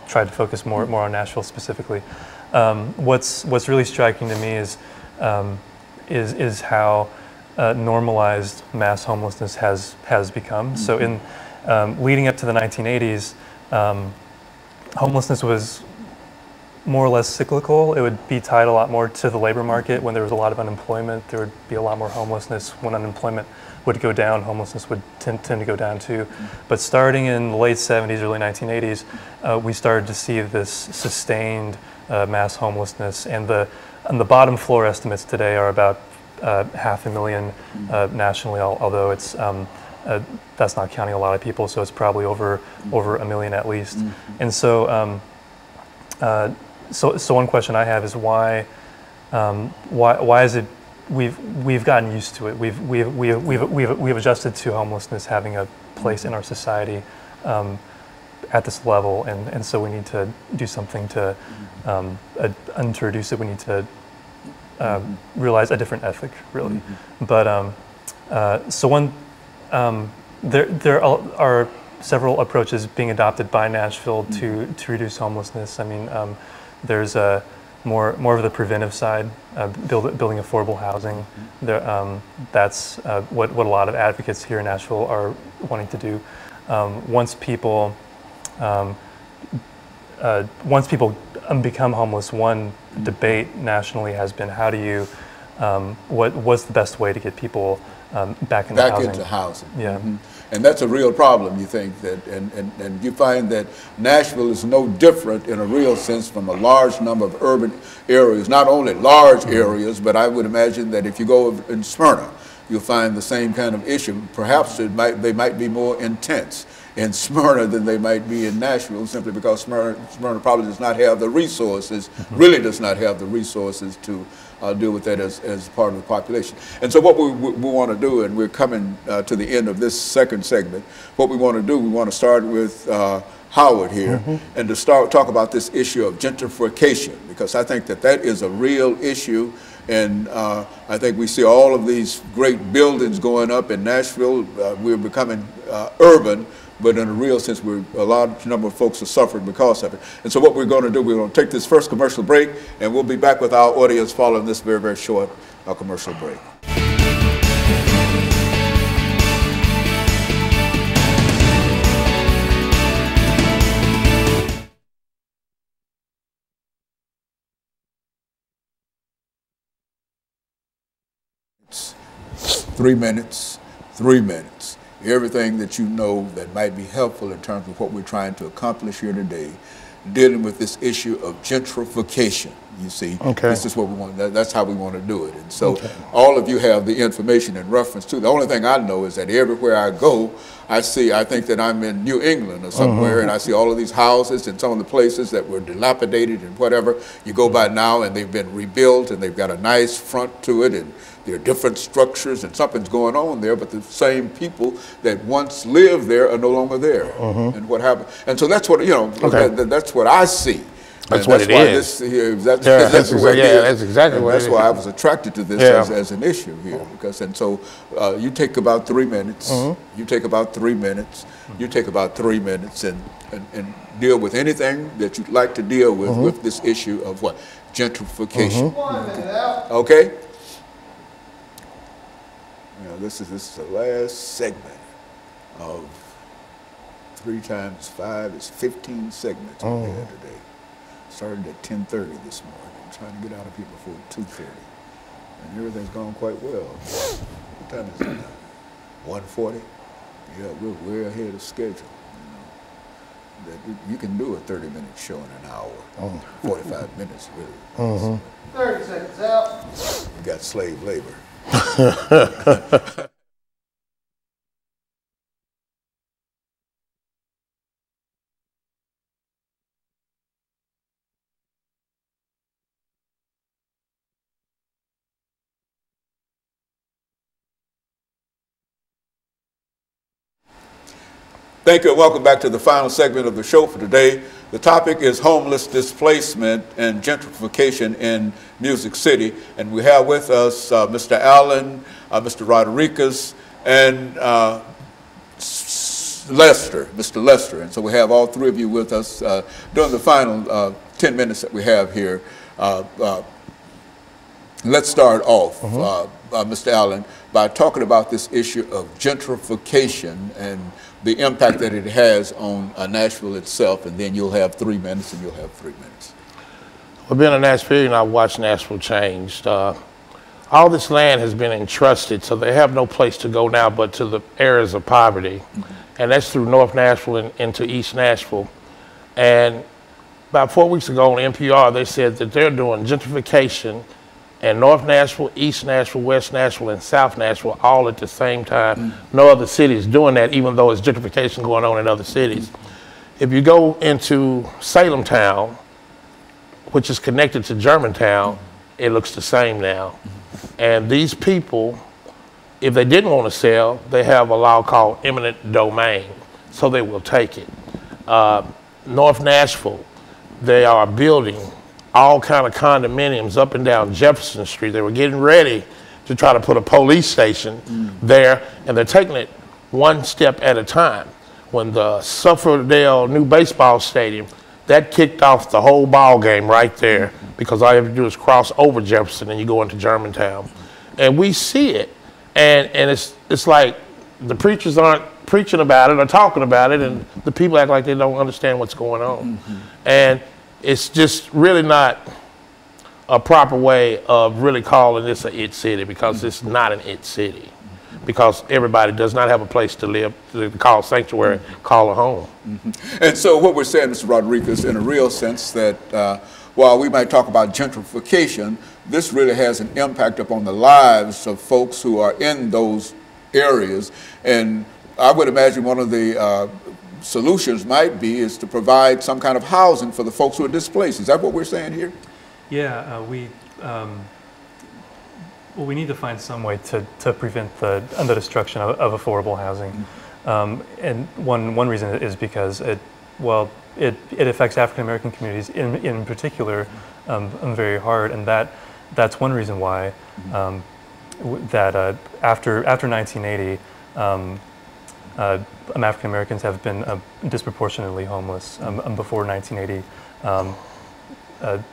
tried to focus more on Nashville specifically. What's really striking to me is how normalized mass homelessness has become. So in leading up to the 1980s, homelessness was more or less cyclical. It would be tied a lot more to the labor market. When there was a lot of unemployment, there would be a lot more homelessness. When unemployment would go down, homelessness would tend to go down too. But starting in the late 70s, early 1980s, we started to see this sustained mass homelessness. And the bottom floor estimates today are about 500,000 nationally, although it's that's not counting a lot of people, so it's probably over 1 million at least. And so so one question I have is why is it we've gotten used to it, we've adjusted to homelessness having a place in our society at this level, and so we need to do something to introduce it. We need to realize a different ethic, really. But so one, there are several approaches being adopted by Nashville to reduce homelessness. I mean, there's more of the preventive side, building affordable housing. That's what a lot of advocates here in Nashville are wanting to do. Once people become homeless, one debate nationally has been how do you, what's the best way to get people back into housing? Yeah. And that's a real problem, you think, that, and you find that Nashville is no different in a real sense from a large number of urban areas, not only large areas, but I would imagine that if you go in Smyrna, you'll find the same kind of issue. Perhaps they might be more intense in Smyrna than they might be in Nashville, simply because Smyrna probably does not have the resources, really does not have the resources to deal with that as part of the population. And so what we want to do, and we're coming to the end of this second segment, what we want to do, we want to start with Howard here, and to talk about this issue of gentrification, because I think that is a real issue. And I think we see all of these great buildings going up in Nashville. We're becoming urban, but in a real sense, a large number of folks are suffering because of it. And so what we're going to do, we're going to take this first commercial break, and we'll be back with our audience following this very, very short commercial break. Three minutes. Everything that you know that might be helpful in terms of what we're trying to accomplish here today, dealing with this issue of gentrification. You see, this is what we want. That's how we want to do it. And so all of you have the information in reference to. The only thing I know is that everywhere I go, I think that I'm in New England or somewhere, and I see all of these houses and some of the places that were dilapidated and whatever. You go by now and they've been rebuilt and they've got a nice front to it, and there are different structures and something's going on there, but the same people that once lived there are no longer there. And what happened? And so that's what, that's what I see. That's what it is. That's exactly what it is. That's why I was attracted to this as an issue here. And so you take about 3 minutes, you take about 3 minutes, you take about 3 minutes and deal with anything that you'd like to deal with this issue of what? Gentrification. Okay? This is the last segment of 3 times 5 is 15 segments we had today. Started at 10:30 this morning. I'm trying to get out of here before 2:30. And everything's gone quite well. What time is it now? 1:40? Yeah, we're way ahead of schedule. You can do a 30-minute show in an hour. 45 minutes, really. 30 seconds out. You got slave labor. Thank you and welcome back to the final segment of the show for today. The topic is homeless displacement and gentrification in Music City. And we have with us Mr. Allen, Mr. Rodriguez, and Mr. Lester. And so we have all three of you with us during the final 10 minutes that we have here. Let's start off, Mr. Allen, by talking about this issue of gentrification and the impact that it has on Nashville itself, and then you'll have 3 minutes and you'll have 3 minutes. Well, being a Nashvilleian, I've watched Nashville change. All this land has been entrusted, so they have no place to go now but to the areas of poverty. And that's through North Nashville and into East Nashville. And about 4 weeks ago on NPR, they said that they're doing gentrification in North Nashville, East Nashville, West Nashville, and South Nashville all at the same time. No other city is doing that, even though there's gentrification going on in other cities. If you go into Salem Town, which is connected to Germantown, it looks the same now. And these people, if they didn't want to sell, they have a law called eminent domain, so they will take it. North Nashville, they are building all kind of condominiums up and down Jefferson Street. They were getting ready to try to put a police station there, and they're taking it one step at a time. When the Sufferdale new baseball stadium, that kicked off the whole ball game right there, because all you have to do is cross over Jefferson and you go into Germantown. And we see it, and it's like the preachers aren't preaching about it or talking about it, and the people act like they don't understand what's going on. And it's just really not a proper way of really calling this a it city, because it's not an it city. Because everybody does not have a place to live, to call sanctuary, call a home. And so what we're saying, Mr. Rodriguez, in a real sense, that while we might talk about gentrification, this really has an impact upon the lives of folks who are in those areas. And I would imagine one of the solutions might be is to provide some kind of housing for the folks who are displaced. Is that what we're saying here? Yeah, well, we need to find some way to prevent the destruction of affordable housing. And one reason is because it affects African American communities in particular very hard, and that's one reason why after 1980 African Americans have been disproportionately homeless. Before 1980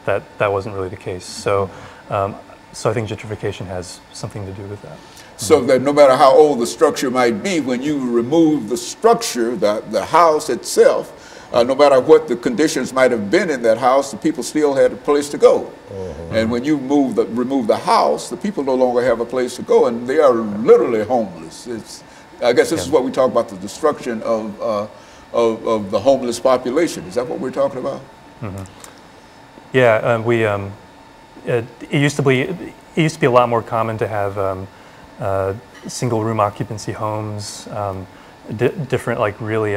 that wasn't really the case. So I think gentrification has something to do with that. So that no matter how old the structure might be, when you remove the structure, the house itself, no matter what the conditions might have been in that house, the people still had a place to go. And when you remove the house, the people no longer have a place to go, and they are literally homeless. I guess this is what we talk about, the destruction of the homeless population. Is that what we're talking about? Yeah, it used to be a lot more common to have single room occupancy homes, different, like really